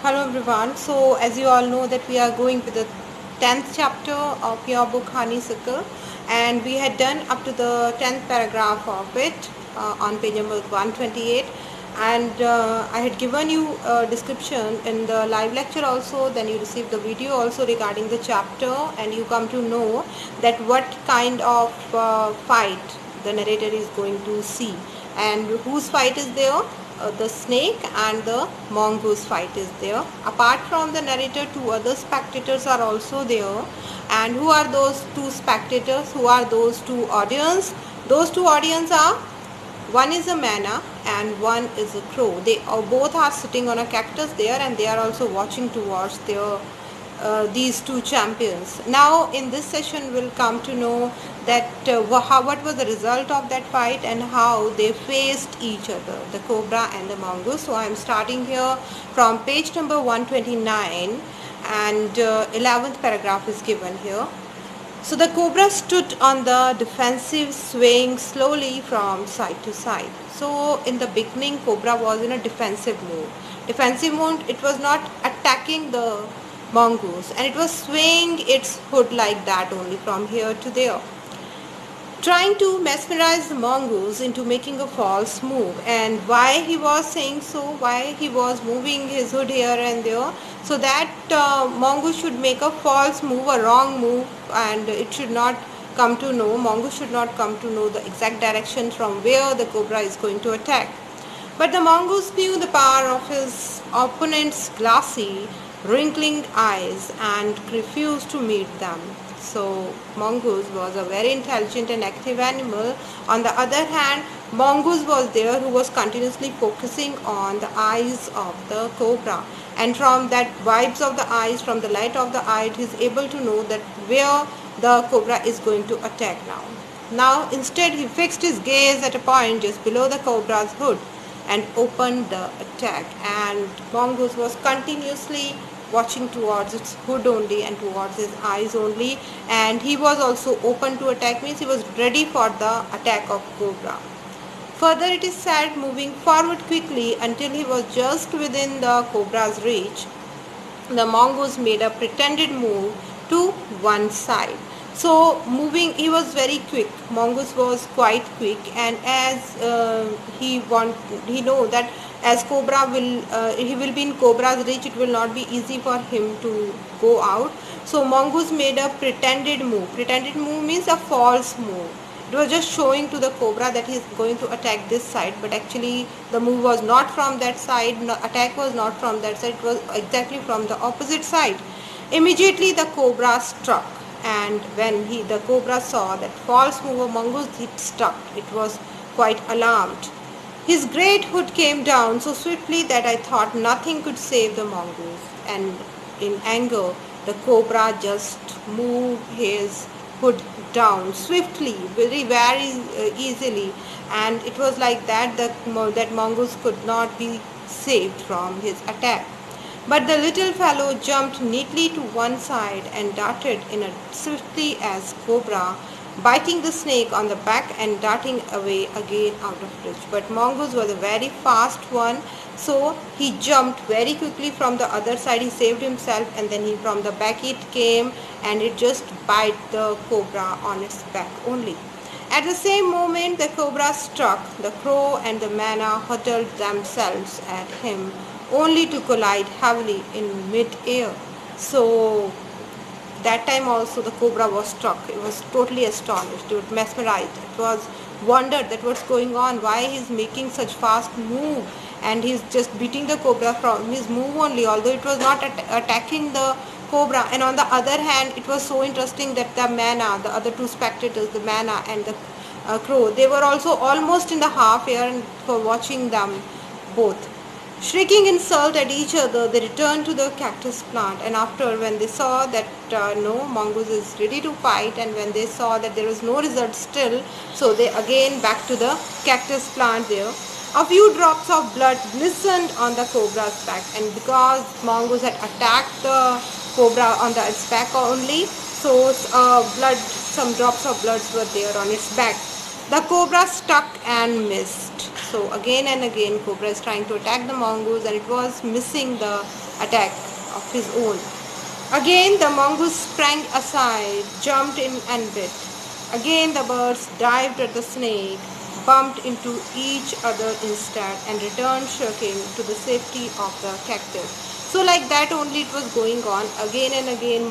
Hello everyone. So as you all know that we are going with the 10th chapter of your book Honeysuckle, and we had done up to the 10th paragraph of it on page number 128, and I had given you a description in the live lecture also. Then you received the video also regarding the chapter, and you come to know that what kind of fight the narrator is going to see and whose fight is there. The snake and the mongoose fight is there. Apart from the narrator, two other spectators are also there. And who are those two spectators? Who are those two audience? Those two audience are, one is a manna and one is a crow. They both are sitting on a cactus there, and they are also watching towards their these two champions. Now in this session we'll come to know that what was the result of that fight and how they faced each other, the cobra and the mongoose. So I am starting here from page number 129, and 11th paragraph is given here. So the cobra stood on the defensive, swaying slowly from side to side. So in the beginning, cobra was in a defensive mode. Defensive mode, it was not attacking the mongoose, and it was swaying its hood like that only from here to there, trying to mesmerize the mongoose into making a false move. And why he was saying so, why he was moving his hood here and there, so that mongoose should make a false move, a wrong move, and it should not come to know, mongoose should not come to know the exact direction from where the cobra is going to attack. But the mongoose knew the power of his opponent's glassy, wrinkling eyes and refused to meet them. So mongoose was a very intelligent and active animal. On the other hand, mongoose was there who was continuously focusing on the eyes of the cobra, and from that vibes of the eyes, from the light of the eye, he is able to know that where the cobra is going to attack now. Now instead he fixed his gaze at a point just below the cobra's hood and opened the attack, and mongoose was continuously watching towards its hood only and towards his eyes only, and he was also open to attack, means he was ready for the attack of cobra. Further it is said, moving forward quickly until he was just within the cobra's reach, the mongoose made a pretended move to one side. So moving, he was very quick. Mongoose was quite quick, and as he know that as cobra will he will be in cobra's reach, it will not be easy for him to go out. So mongoose made a pretended move. Pretended move means a false move. It was just showing to the cobra that he is going to attack this side, but actually the move was not from that side. No, attack was not from that side. It was exactly from the opposite side. Immediately the cobra struck, and when the cobra saw that false move of mongoose, it struck. It was quite alarmed. His great hood came down so swiftly that I thought nothing could save the mongoose, and in anger the cobra just moved his hood down swiftly, very easily, and it was like that that mongoose could not be saved from his attack. But the little fellow jumped neatly to one side and darted in as swiftly as cobra, biting the snake on the back and darting away again out of reach. But mongoose was a very fast one, so he jumped very quickly from the other side. He saved himself, and then from the back it came, and it just bite the cobra on its back only. At the same moment the cobra struck, the crow and the manna hurled themselves at him, only to collide heavily in mid-air. So that time also the cobra was struck. It was totally astonished. It was mesmerized. It was wondered that what's going on, why he's making such fast move, and he's just beating the cobra from his move only, although it was not attacking the cobra. And on the other hand, it was so interesting that the manna, the other two spectators, the manna and the crow, they were also almost in the half air and for watching them both. Shrieking insult at each other, they returned to the cactus plant, and after, when they saw that no, mongoose is ready to fight, and when they saw that there was no result still, so they again back to the cactus plant there. A few drops of blood glistened on the cobra's back, and because mongoose had attacked the cobra on its back only, so some drops of blood were there on its back. The cobra struck and missed. So again and again cobra is trying to attack the mongoose, and it was missing the attack of his own. Again the mongoose sprang aside, jumped in and bit. Again the birds dived at the snake, bumped into each other instead, and returned shrieking to the safety of the cactus. So like that only it was going on. Again and again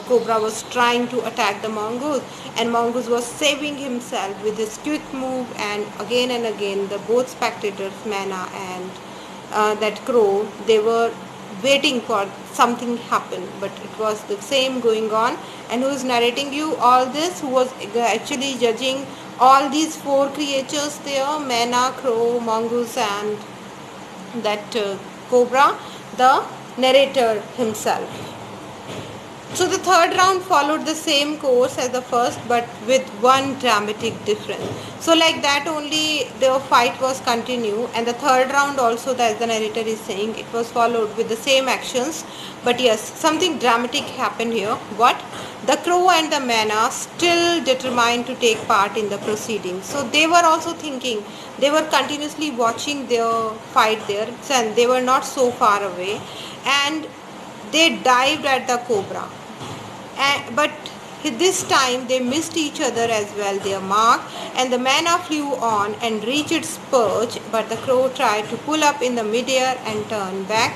cobra was trying to attack the mongoose, and mongoose was saving himself with his quick move, and again the both spectators, Manna and that crow, they were waiting for something happen, but it was the same going on. And who is narrating you all this, who was actually judging all these four creatures there, Manna, crow, mongoose and that cobra? The narrator himself. So the third round followed the same course as the first, but with one dramatic difference. So like that only the fight was continued, and the third round also, as the narrator is saying, it was followed with the same actions. But yes, something dramatic happened here. What? The crow and the Manna still determined to take part in the proceedings. So they were also thinking, they were continuously watching their fight there, and they were not so far away, and they dived at the cobra. But this time they missed each other as well, their mark, and the Manna flew on and reached its perch, but the crow tried to pull up in the midair and turn back.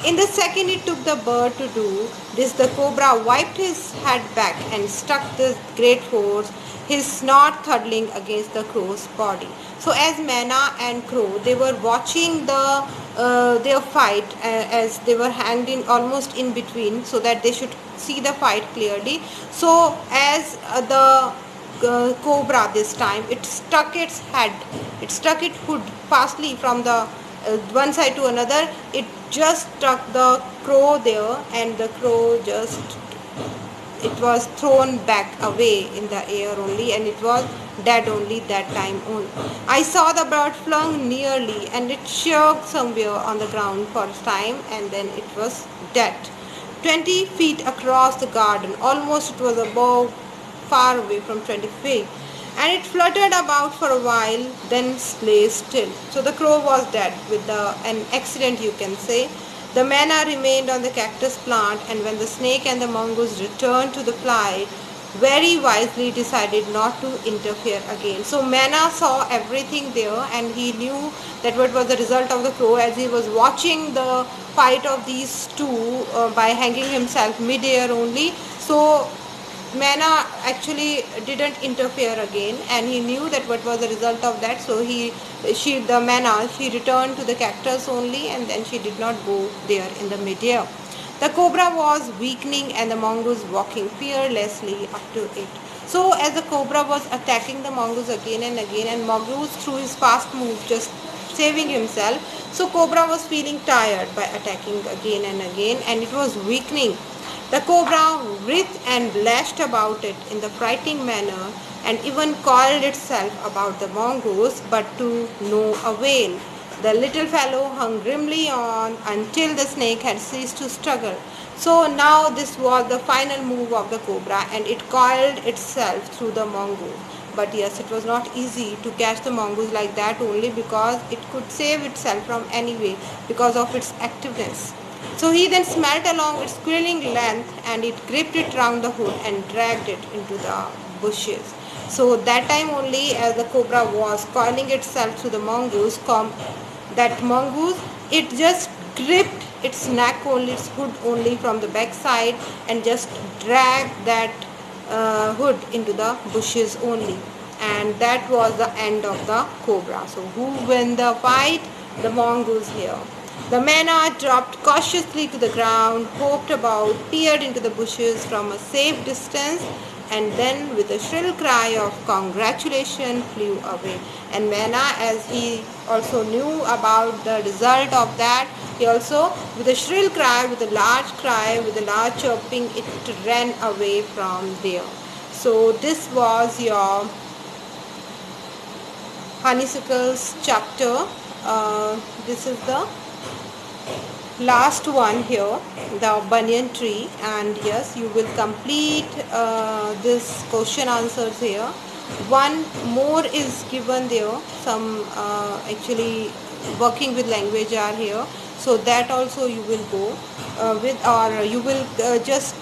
In the second it took the bird to do this, the cobra wiped his head back and struck with great force, his snout thudding against the crow's body. So as Manna and crow, they were watching their fight, as they were hanged in almost in between, so that they should see the fight clearly. So as the cobra this time, it struck its head, it struck its hood fastly from the one side to another. It just struck the crow there, and the crow just, it was thrown back away in the air only, and it was dead only that time only. I saw the bird flung nearly, and it shook somewhere on the ground for a time, and then it was dead. 20 feet across the garden, almost it was above, far away from 20 feet, and it fluttered about for a while, then lay still. So the crow was dead with an accident, you can say. The Manna remained on the cactus plant, and when the snake and the mongoose returned to the flight, very wisely decided not to interfere again. So Manna saw everything there, and he knew that what was the result of the crow, as he was watching the fight of these two by hanging himself mid-air only. So Manna actually didn't interfere again, and he knew that what was the result of that. So the Manna, she returned to the cactus only, and then she did not go there in the mid-air. The cobra was weakening, and the mongoose walking fearlessly up to it. So as the cobra was attacking the mongoose again and again, and mongoose through his fast move just saving himself, so cobra was feeling tired by attacking again and again, and it was weakening. The cobra writhed and lashed about it in the frightening manner, and even coiled itself about the mongoose, but to no avail. The little fellow hung grimly on until the snake had ceased to struggle. So now this was the final move of the cobra, and it coiled itself through the mongoose. But yes, it was not easy to catch the mongoose like that, only because it could save itself from any way because of its activeness. So he then smelt along its quilling length, and it gripped it round the hood and dragged it into the bushes. So that time only, as the cobra was coiling itself through the mongoose, it just gripped its neck only, its hood only from the back side, and just dragged that hood into the bushes only. And that was the end of the cobra. So who won the fight? The mongoose here. The Manna dropped cautiously to the ground, poked about, peered into the bushes from a safe distance, and then with a shrill cry of congratulation flew away. And Manna, as he also knew about the result of that, he also, with a shrill cry, with a large chirping, it ran away from there. So this was your honeysuckles chapter. This is the last one here, the banyan tree, and yes, you will complete this question answers here One more is given there, some actually working with language are here, so that also you will go with, or you will just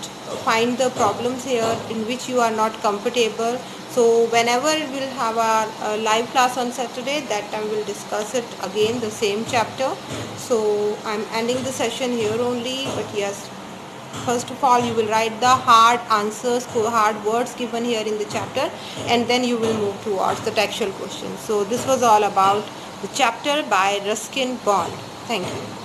find the problems here in which you are not comfortable. So whenever we'll have a live class on Saturday, that time we'll discuss it again, the same chapter. So I'm ending the session here only, but yes, first of all you will write the hard answers, hard words given here in the chapter, and then you will move towards the textual questions. So this was all about the chapter by Ruskin Bond. Thank you.